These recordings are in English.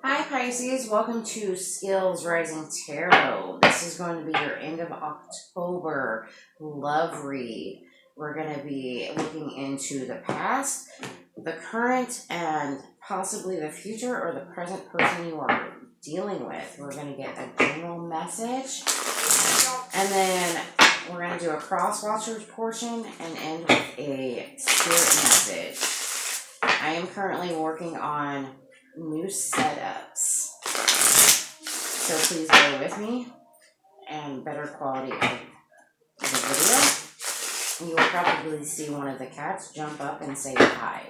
Hi Pisces, welcome to Skills Rising Tarot. This is going to be your end of October love read. We're going to be looking into the past, the current, and possibly the future or the present person you are dealing with. We're going to get a general message, and then we're going to do a cross watchers portion and end with a spirit message. I am currently working on new setups, so please bear with me and better quality of the video. You will probably see one of the cats jump up and say hi.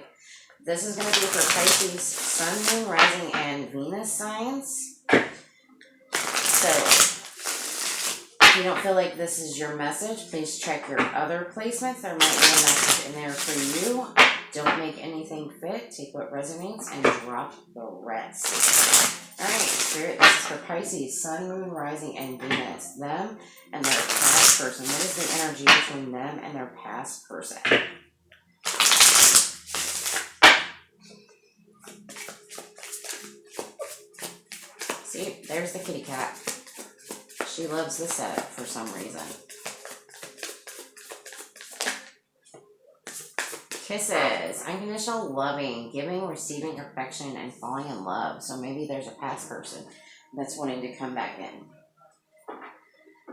This is going to be for Pisces Sun, Moon, Rising, and Venus signs. So if you don't feel like this is your message, please check your other placements. There might be a message in there for you. Don't make anything fit. Take what resonates and drop the rest. Alright, Spirit, this is for Pisces, Sun, Moon, Rising, and Venus. Them and their past person. What is the energy between them and their past person? See, there's the kitty cat. She loves the setup for some reason. Kisses, unconditional loving, giving, receiving affection, and falling in love. So maybe there's a past person that's wanting to come back in.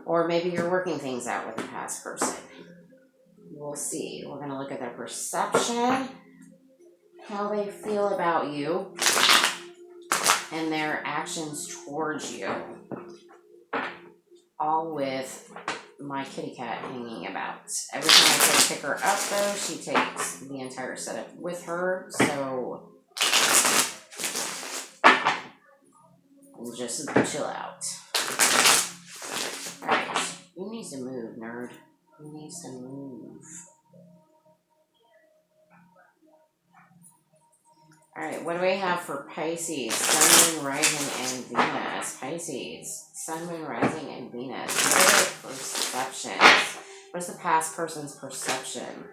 Or maybe you're working things out with a past person. We'll see. We're going to look at their perception, how they feel about you, and their actions towards you. All with my kitty cat hanging about. Every time I try to pick her up, though, she takes the entire setup with her, so we'll just chill out. Alright, who needs to move, nerd? Who needs to move? Alright, what do we have for Pisces, Sun, Moon, Rising, and Venus? Pisces, Sun, Moon, Rising, and Venus. What are their perceptions? What is the past person's perception?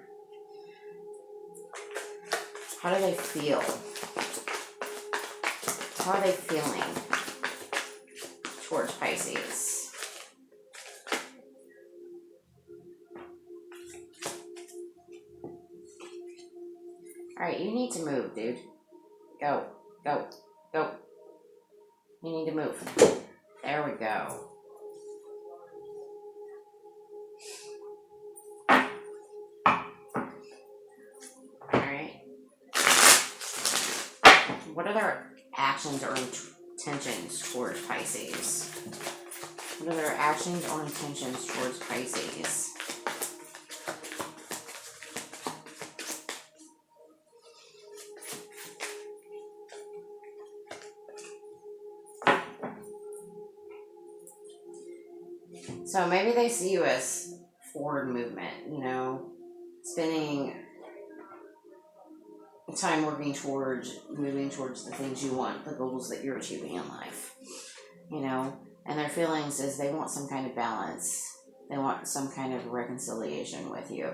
How do they feel? How are they feeling towards Pisces? Alright, you need to move, dude. Go, go, go. You need to move. There we go. Alright. What are their actions or intentions towards Pisces? What are their actions or intentions towards Pisces? So maybe they see you as forward movement, you know, spending time working towards, moving towards the things you want, the goals that you're achieving in life, you know, and their feelings is they want some kind of balance. They want some kind of reconciliation with you,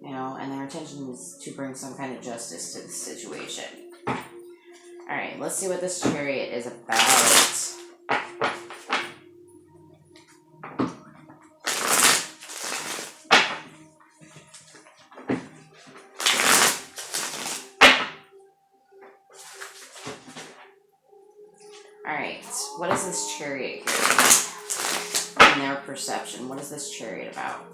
you know, and their intention is to bring some kind of justice to the situation. All right, let's see what this Chariot is about. Alright, what is this Chariot here? In their perception, what is this Chariot about?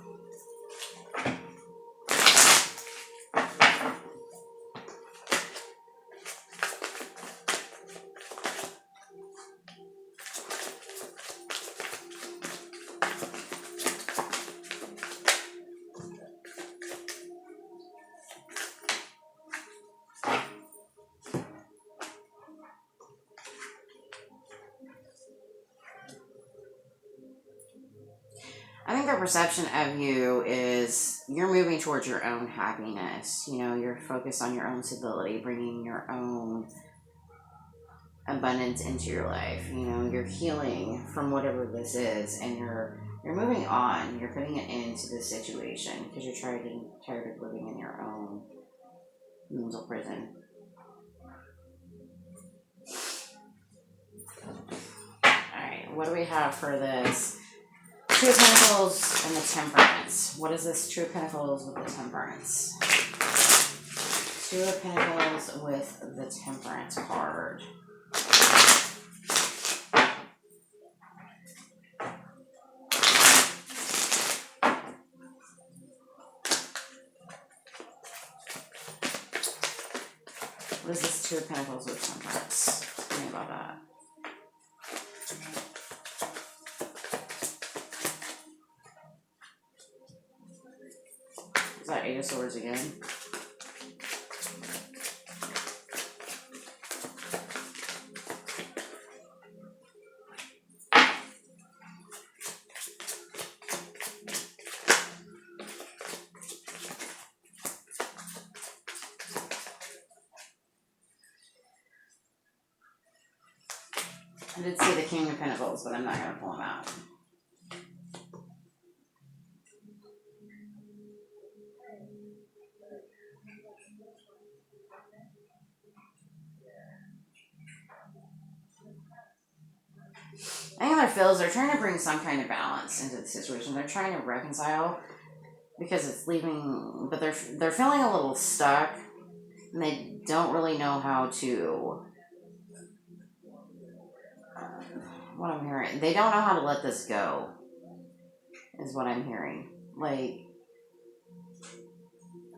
I think their perception of you is you're moving towards your own happiness. You know, you're focused on your own stability, bringing your own abundance into your life. You know, you're healing from whatever this is, and you're moving on. You're putting an end to this situation because you're tired of living in your own mental prison. what do we have for this? Two of Pentacles and the Temperance. What is this Two of Pentacles with the Temperance? Two of Pentacles with the Temperance card. What is this Two of Pentacles with Temperance? Tell me about that. Is that Eight of Swords again? I did see the King of Pentacles, but I'm not going to pull him out. I think how it feels, they're trying to bring some kind of balance into the situation. They're trying to reconcile because it's leaving, but they're feeling a little stuck, and they don't really know how to. What I'm hearing, they don't know how to let this go. Is what I'm hearing. Like,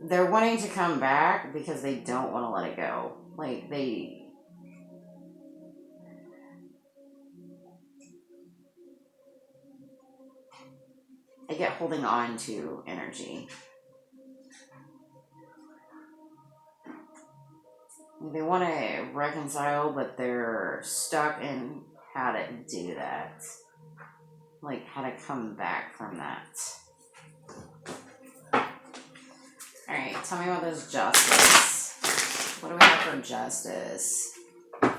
they're wanting to come back because they don't want to let it go. Like, they get holding on to energy. They want to reconcile, but they're stuck in how to do that. Like, how to come back from that. Alright, tell me about this justice. What do we have for justice? Tell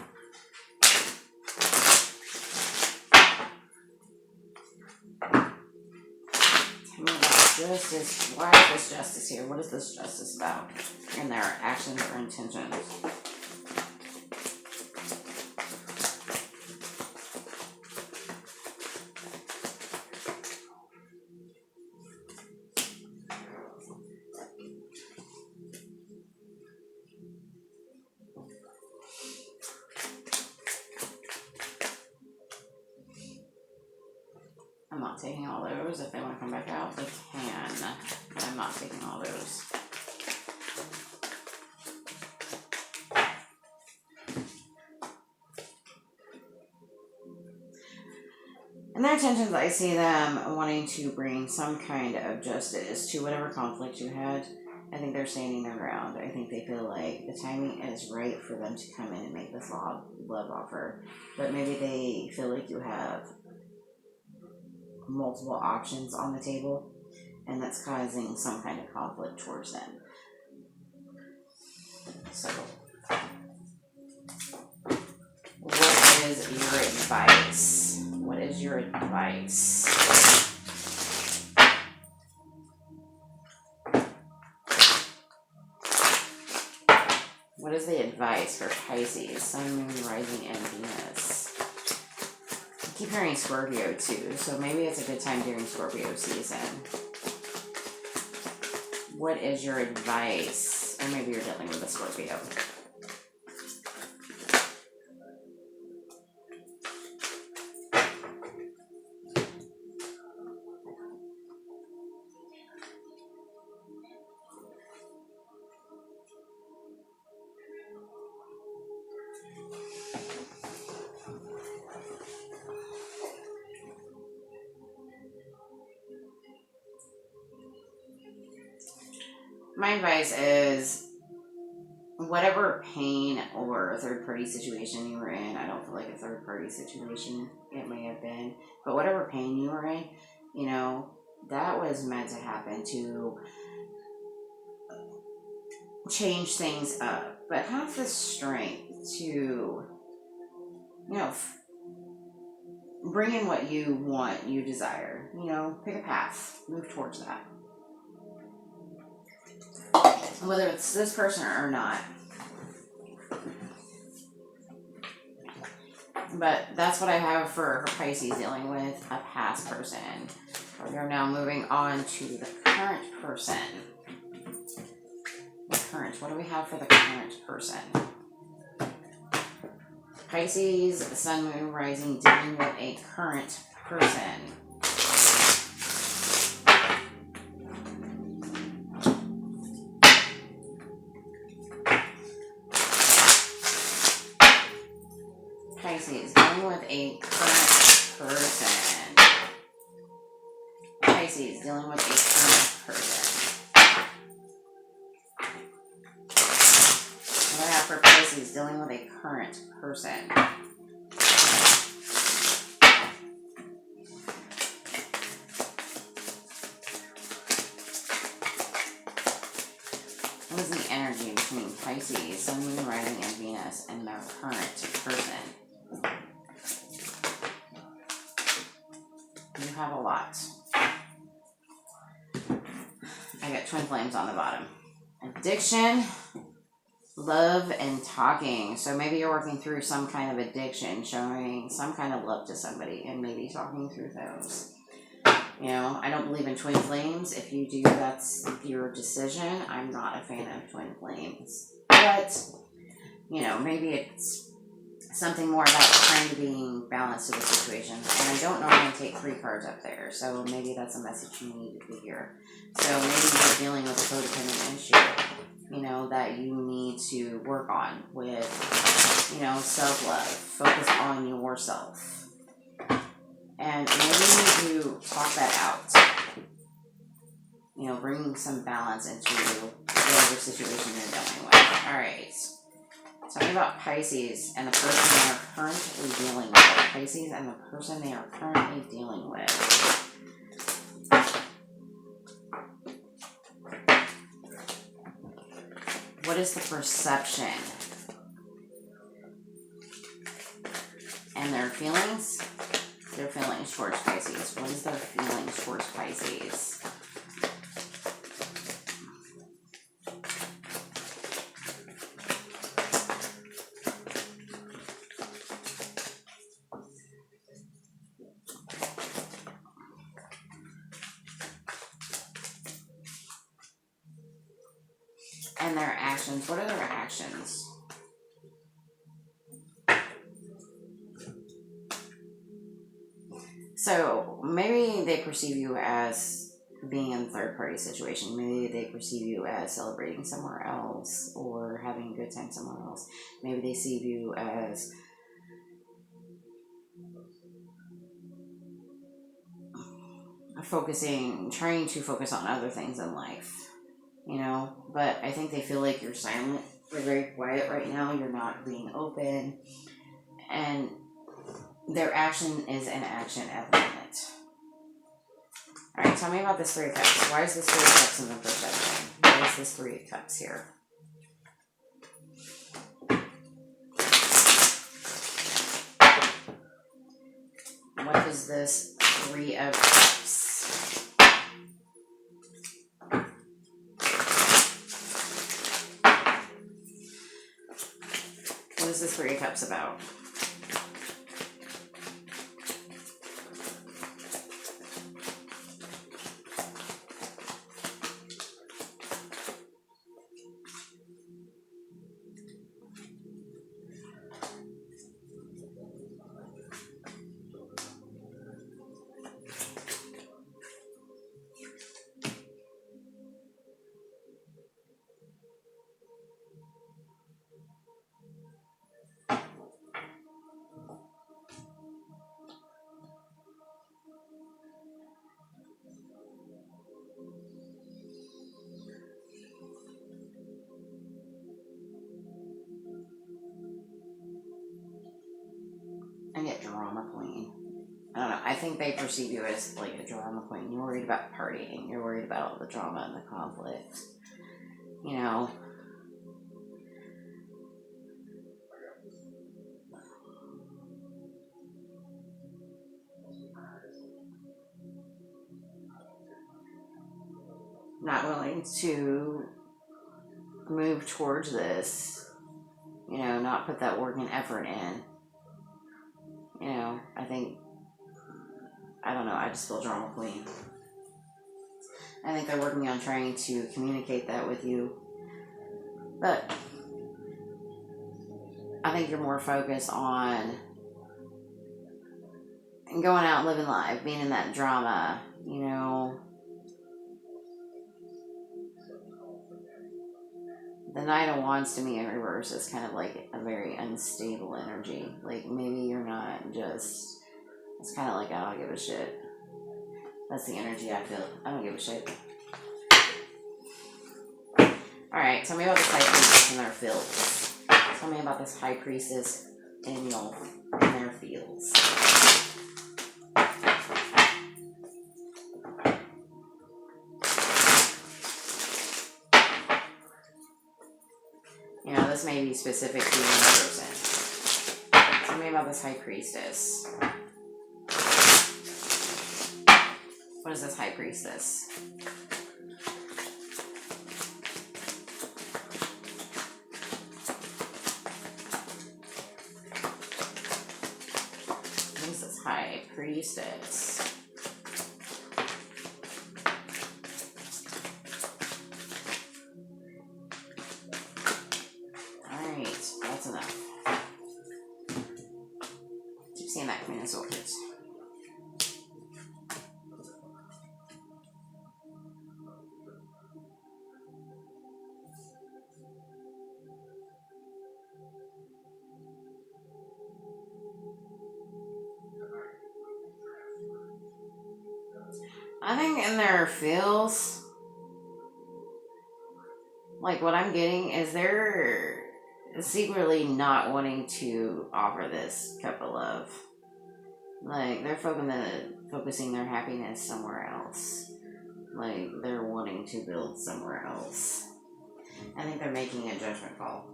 me about justice. Why is this justice here? What is this justice about? In their actions or intentions? I'm not taking all those. If they want to come back out, they can. But I'm not taking all those. In their intentions, I see them wanting to bring some kind of justice to whatever conflict you had. I think they're standing their ground. I think they feel like the timing is right for them to come in and make this love offer. But maybe they feel like you have multiple options on the table, and that's causing some kind of conflict towards them. So, what is your advice? What is your advice? What is the advice for Pisces, Sun, Moon, Rising, and Venus? I keep hearing Scorpio too, so maybe it's a good time during Scorpio season. What is your advice? Or maybe you're dealing with a Scorpio. My advice is, whatever pain or third-party situation you were in, I don't feel like a third-party situation it may have been, but whatever pain you were in, you know, that was meant to happen to change things up. But have the strength to, you know, bring in what you want, you desire. You know, pick a path, move towards that. Whether it's this person or not. But that's what I have for Pisces dealing with a past person. We're now moving on to the current person. The current. What do we have for the current person? Pisces, Sun, Moon, Rising, dealing with a current person. Pisces, dealing with a current person. Pisces, dealing with a current person. What do I have for Pisces, dealing with a current person? What is the energy between Pisces, Sun, Moon, Rising, and Venus, and their current person? You have a lot. I got twin flames on the bottom. Addiction, love, and talking. So maybe you're working through some kind of addiction, showing some kind of love to somebody, and maybe talking through those. You know, I don't believe in twin flames. If you do, that's your decision. I'm not a fan of twin flames. But, you know, maybe it's something more about trying to be balanced to the situation. And I don't normally take 3 cards up there, so maybe that's a message you need to hear. So maybe you're dealing with a codependent issue, you know, that you need to work on with, you know, self-love. Focus on yourself. And maybe you need to talk that out. You know, bringing some balance into whatever situation you're dealing with. Alright. Tell me about Pisces and the person they are currently dealing with. Pisces and the person they are currently dealing with. What is the perception? And their feelings? Their feelings towards Pisces. What is their feelings towards Pisces? And their actions. What are their actions? So maybe they perceive you as being in a third-party situation. Maybe they perceive you as celebrating somewhere else or having a good time somewhere else. Maybe they see you as trying to focus on other things in life, you know. But I think they feel like you're silent. You're very quiet right now. You're not being open. And their action is an action at the moment. Alright, tell me about this 3 of Cups. Why is this 3 of Cups in the perception? Why is this 3 of Cups here? What is this 3 of Cups? What is this 3 of Cups about? I get drama queen. I don't know. I think they perceive you as like a drama queen. You're worried about partying. You're worried about all the drama and the conflict. You know. Not willing to move towards this. You know, not put that work and effort in. You know, I don't know, I just feel drama queen. I think they're working on trying to communicate that with you. But I think you're more focused on going out and living life, being in that drama, you know. The Knight of Wands to me in reverse is kind of like a very unstable energy. Like maybe you're not just, it's kind of like I don't give a shit. That's the energy I feel. I don't give a shit. Alright, tell me about this High Priestess in their fields. Tell me about this High Priestess in their fields. You know, this may be specific to your person. Tell me about this High Priestess. What is this High Priestess? What is this High Priestess? Alright, that's enough. Keep seeing that Queen of Swords. I think in their feels, like what I'm getting is they're secretly not wanting to offer this cup of love. Like they're focusing their happiness somewhere else. Like they're wanting to build somewhere else. I think they're making a judgment call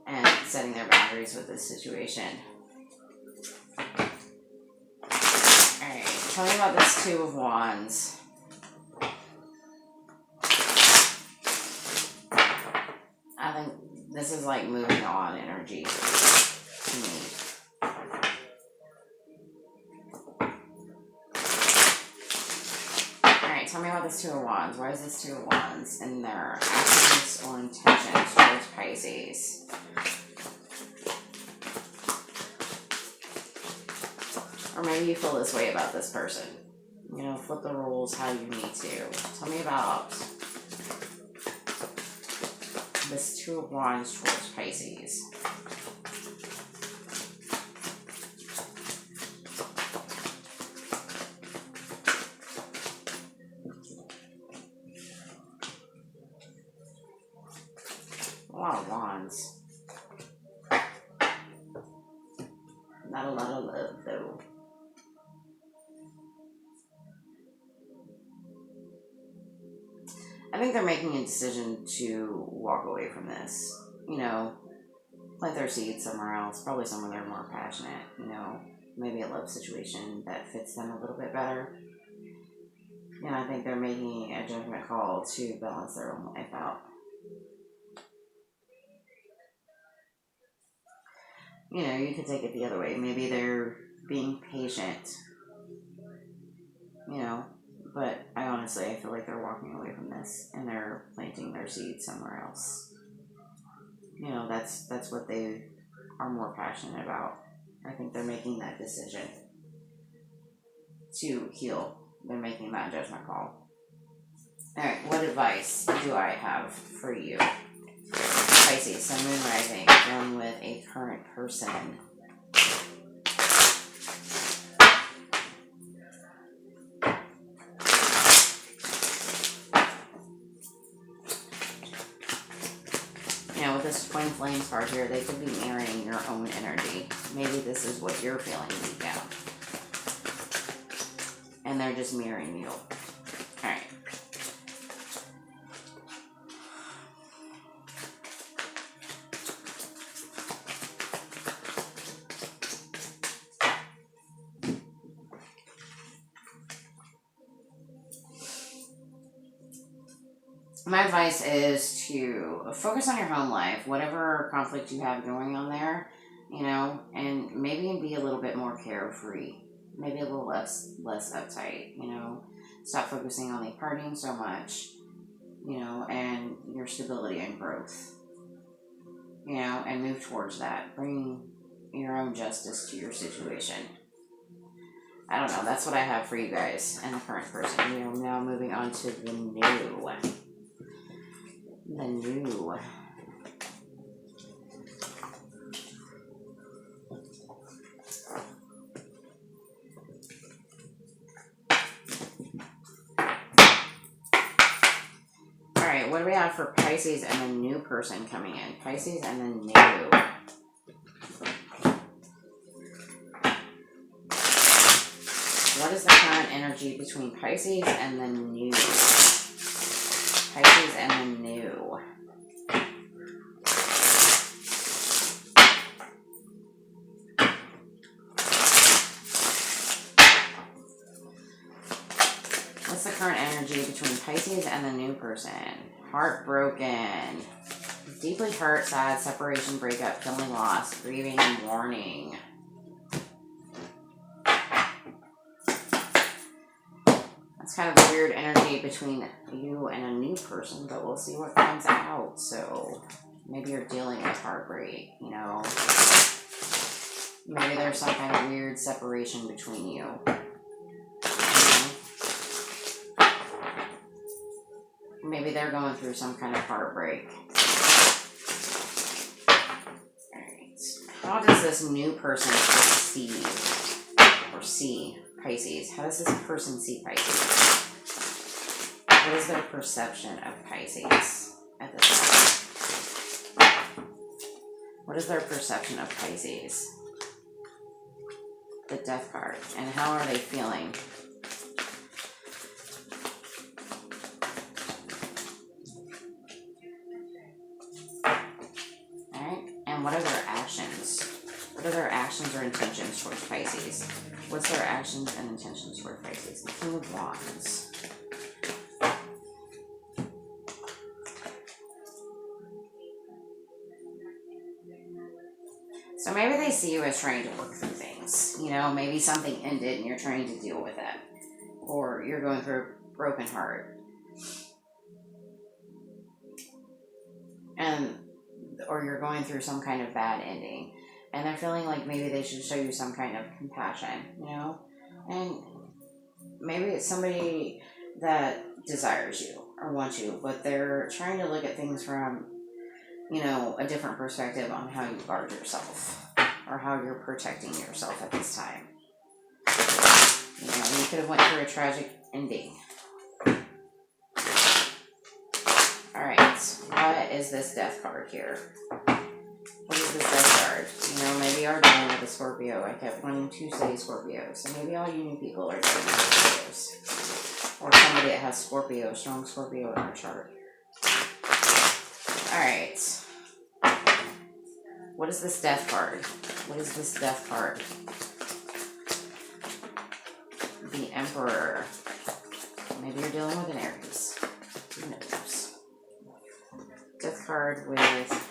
and setting their boundaries with this situation. Alright, tell me about this Two of Wands. I think this is like moving on energy to me. Alright, tell me about this Two of Wands. Why is this Two of Wands in their actions or intentions towards Pisces? Or maybe you feel this way about this person. You know, flip the rules how you need to. Tell me about this Two of Wands towards Pisces. A lot of wands. Not a lot of love, though. I think they're making a decision to walk away from this. You know, plant their seeds somewhere else. Probably somewhere they're more passionate. You know, maybe a love situation that fits them a little bit better. And I think they're making a judgment call to balance their own life out. You know, you could take it the other way. Maybe they're being patient. You know, but I feel like they're walking away from this and they're planting their seeds somewhere else. You know, that's what they are more passionate about. I think they're making that decision to heal. They're making that judgment call. Alright, what advice do I have for you? Pisces, Sun, Moon, Rising, dealing with a current person. You know, with this Twin Flames card here, they could be mirroring your own energy. Maybe this is what you're feeling deep down. And they're just mirroring you. Alright. My advice is to focus on your home life. Whatever conflict you have going on there, you know, and maybe be a little bit more carefree, maybe a little less uptight, you know. Stop focusing on the partying so much, you know, and your stability and growth, you know, and move towards that. Bring your own justice to your situation. I don't know. That's what I have for you guys and the current person. We are now moving on to the new. The new. Alright, what do we have for Pisces and the new person coming in? Pisces and the new. What is the current energy between Pisces and the new? Pisces and the new. What's the current energy between Pisces and the new person? Heartbroken. Deeply hurt, sad, separation, breakup, feeling lost, grieving, and mourning. It's kind of a weird energy between you and a new person, but we'll see what comes out. So maybe you're dealing with heartbreak, you know. Maybe there's some kind of weird separation between you. Maybe they're going through some kind of heartbreak. Alright. How does this new person perceive or see Pisces? How does this person see Pisces? What is their perception of Pisces at this time? What is their perception of Pisces? The Death card. And how are they feeling? Alright. And what are their actions? What are their actions or intentions towards Pisces? What's their actions and intentions towards Pisces? The King of Wands. So maybe they see you as trying to work through things. You know, maybe something ended and you're trying to deal with it. Or you're going through a broken heart. Or you're going through some kind of bad ending. And they're feeling like maybe they should show you some kind of compassion, you know? And maybe it's somebody that desires you or wants you, but they're trying to look at things from, you know, a different perspective on how you guard yourself or how you're protecting yourself at this time. You know, you could have went through a tragic ending. Alright, what is this Death card here? What is this Death card? You know, maybe you are dealing with a Scorpio. I kept wanting to say Scorpio. So maybe all you new people are dealing with Scorpios. Or somebody that has Scorpio, strong Scorpio in their chart. Alright. What is this Death card? What is this Death card? The Emperor. Maybe you're dealing with an Aries. Who knows? Death card with...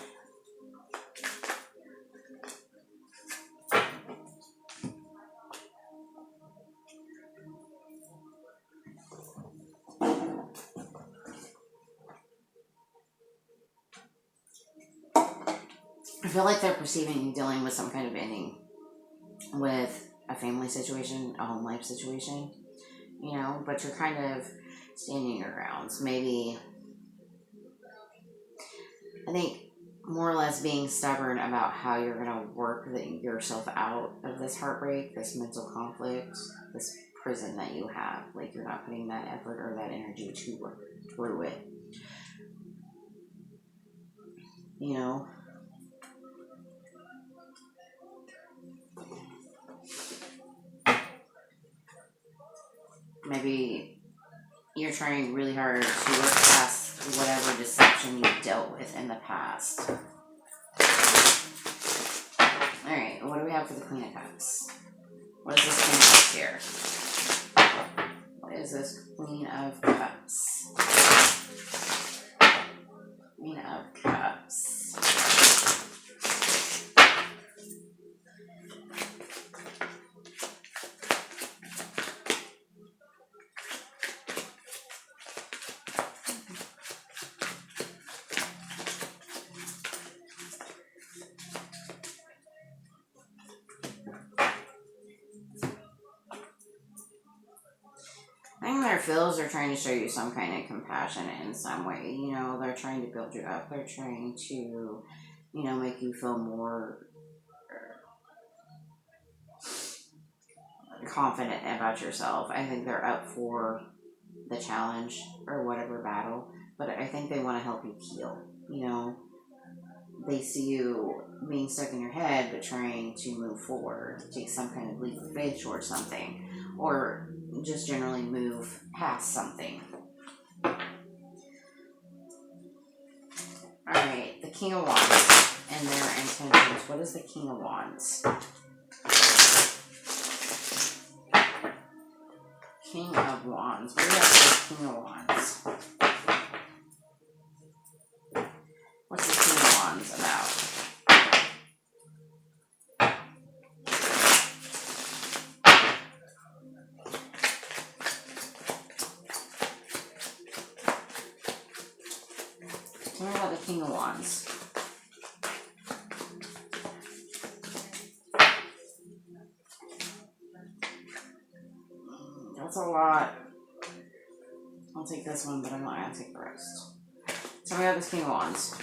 I feel like they're perceiving you dealing with some kind of ending with a family situation, a home life situation, you know, but you're kind of standing your grounds. Maybe, I think, more or less being stubborn about how you're going to work yourself out of this heartbreak, this mental conflict, this prison that you have. Like, you're not putting that effort or that energy to work through it. You know? Maybe you're trying really hard to work past whatever deception you dealt with in the past. Alright, what do we have for the Queen of Cups? What is this Queen of Cups here? What is this Queen of Cups? Queen of Cups. their feels, they're trying to show you some kind of compassion in some way. You know, they're trying to build you up. They're trying to, you know, make you feel more confident about yourself. I think they're up for the challenge or whatever battle, but I think they want to help you heal. You know, they see you being stuck in your head, but trying to move forward, take some kind of leap of faith towards something, or just generally move past something. Alright, the King of Wands and their intentions. What is the King of Wands? King of Wands. What do you have for the King of Wands? What's the King of Wands about? Tell me about the King of Wands. That's a lot. I'll take this one, but I'm not going to take the rest. Tell me about this King of Wands.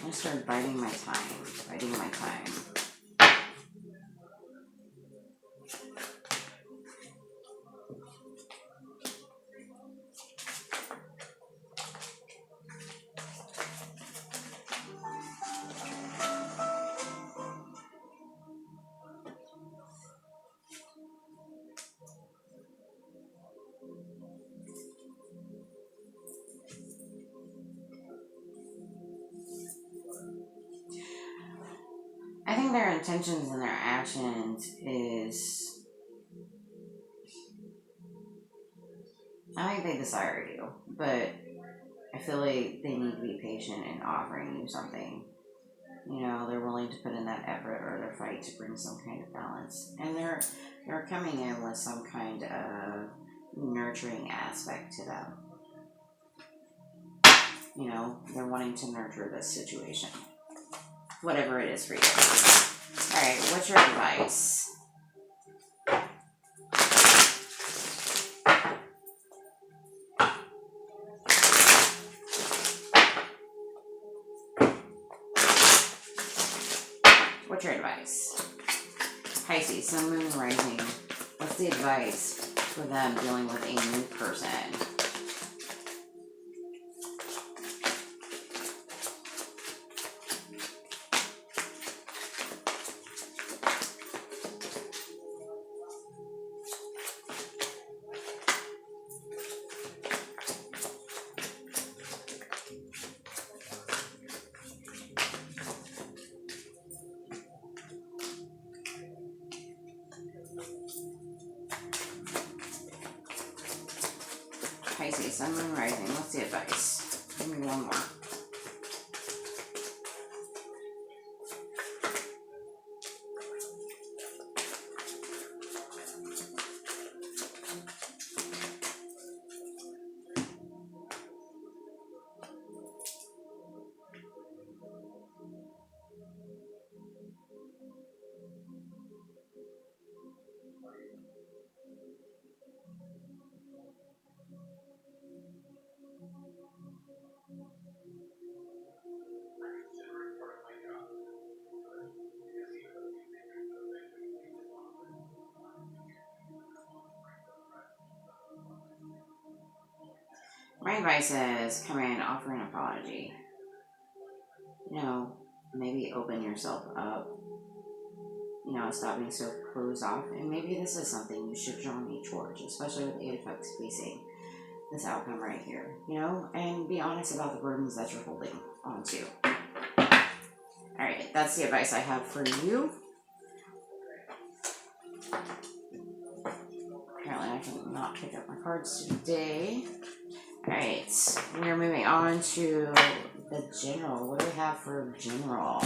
I started biding my time. Biding my time. I think their intentions and their actions is, I think they desire you, but I feel like they need to be patient in offering you something. You know, they're willing to put in that effort or their fight to bring some kind of balance. And they're coming in with some kind of nurturing aspect to them. You know, they're wanting to nurture this situation. Whatever it is for you. Alright, what's your advice? What's your advice? Pisces, Sun, Moon, Rising. What's the advice for them dealing with a new person? Pisces, Sun, Moon, Rising. What's the advice? Give me one more. My advice is come in, offer an apology. You know, maybe open yourself up. You know, stop being so closed off. And maybe this is something you should journey towards, especially with the 8 of Cups facing this outcome right here. You know, and be honest about the burdens that you're holding on to. Alright, that's the advice I have for you. Apparently I cannot pick up my cards today. Alright, we're moving on to the general. What do we have for general?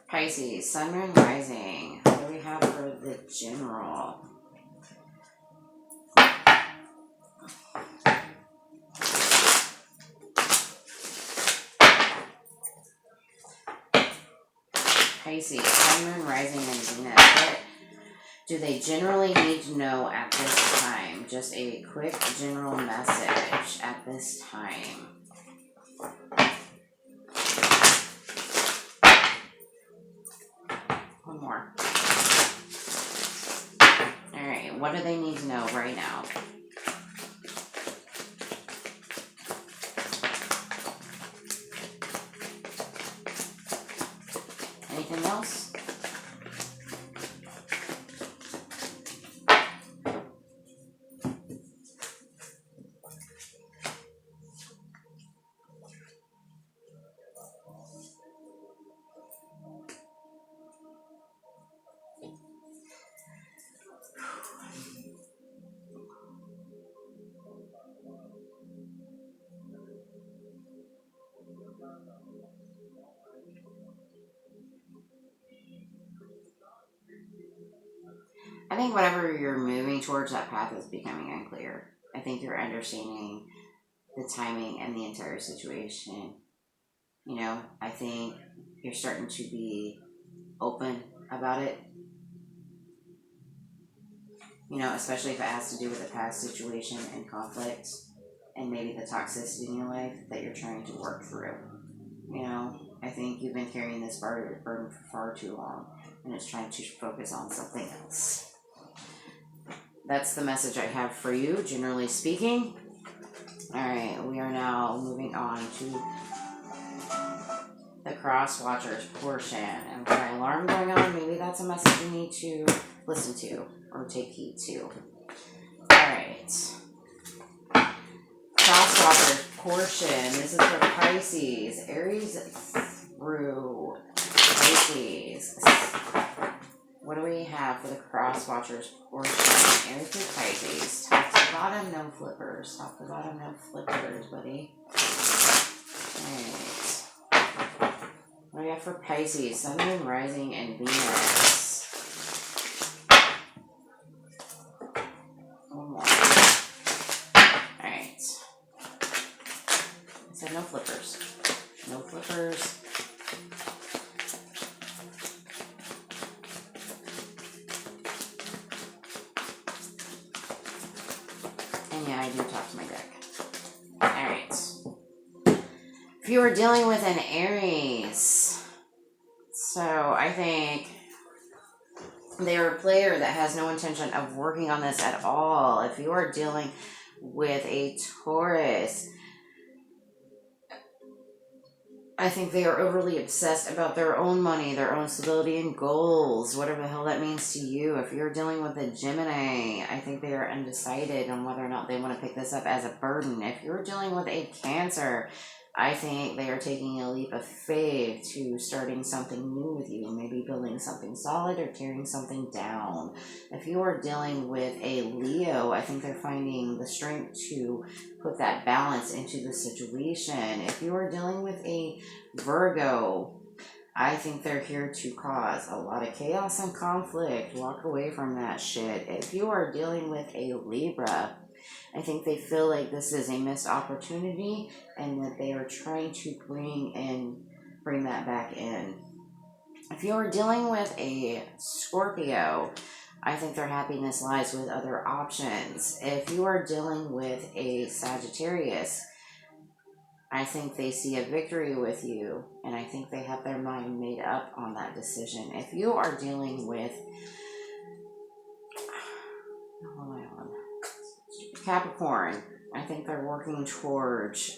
Pisces, Sun, Moon, Rising. What do we have for the general? Pisces, Sun, Moon, Rising, and Venus. What do they generally need to know at this time? Just a quick general message at this time. One more. Alright, what do they need to know right now? Anything else? I think whatever you're moving towards, that path is becoming unclear. I think you're understanding the timing and the entire situation. You know, I think you're starting to be open about it. You know, especially if it has to do with a past situation and conflict and maybe the toxicity in your life that you're trying to work through. You know, I think you've been carrying this burden for far too long and it's trying to focus on something else. That's the message I have for you, generally speaking. Alright, we are now moving on to the cross watchers portion. And with my alarm going on, maybe that's a message you need to listen to or take heed to. Alright. Cross watchers portion. This is for Pisces. Aries through Pisces. What do we have for the cross watchers portion? Aries through Pisces. Top to bottom, no flippers. Top to bottom, no flippers, buddy. Alright. What do we have for Pisces? Sun, Moon, Rising, and Venus. One more. Alright. I said no flippers. No flippers. Yeah, I do talk to my deck. Alright. If you were dealing with an Aries, so I think they are a player that has no intention of working on this at all. If you are dealing with a Taurus, I think they are overly obsessed about their own money, their own stability and goals, whatever the hell that means to you. If you're dealing with a Gemini, I think they are undecided on whether or not they want to pick this up as a burden. If you're dealing with a Cancer, I think they are taking a leap of faith to starting something new with you, maybe building something solid or tearing something down. If you are dealing with a Leo, I think they're finding the strength to put that balance into the situation. If you are dealing with a Virgo, I think they're here to cause a lot of chaos and conflict. Walk away from that shit. If you are dealing with a Libra, I think they feel like this is a missed opportunity and that they are trying to bring that back in. If you are dealing with a Scorpio, I think their happiness lies with other options. If you are dealing with a Sagittarius, I think they see a victory with you, and I think they have their mind made up on that decision. If you are dealing with Capricorn, I think they're working towards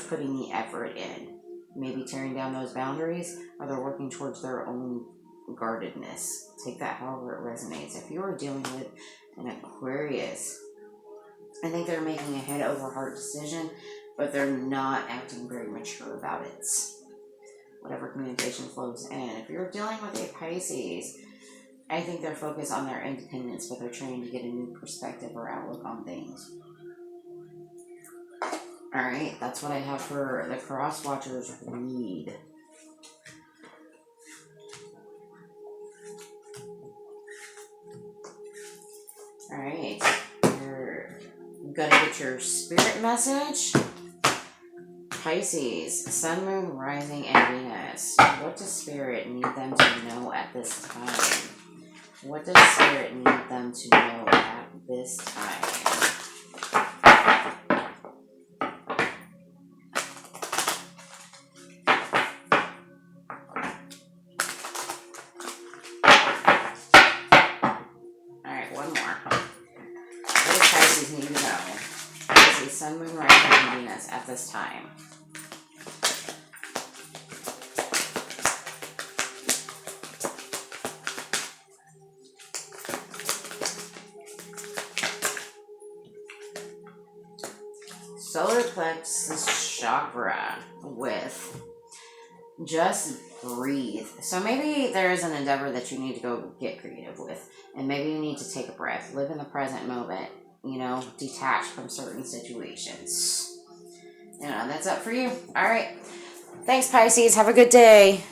putting the effort in, maybe tearing down those boundaries, or they're working towards their own guardedness. Take that however it resonates. If you are dealing with an Aquarius, I think they're making a head over heart decision, but they're not acting very mature about it. Whatever communication flows in. If you're dealing with a Pisces, I think they're focused on their independence, but they're trying to get a new perspective or outlook on things. Alright, that's what I have for the Cross Watchers read. Alright, you're gonna get your spirit message. Pisces, Sun, Moon, Rising, and Venus. What does Spirit need them to know at this time? What does Spirit need them to know at this time? Alright, one more. What does Pisces need to know? Pisces, Sun, Moon, Rising, and Venus at this time. Solar plexus chakra with just breathe. So maybe there is an endeavor that you need to go get creative with. And maybe you need to take a breath. Live in the present moment. You know, detach from certain situations. You know, that's up for you. All right. Thanks, Pisces. Have a good day.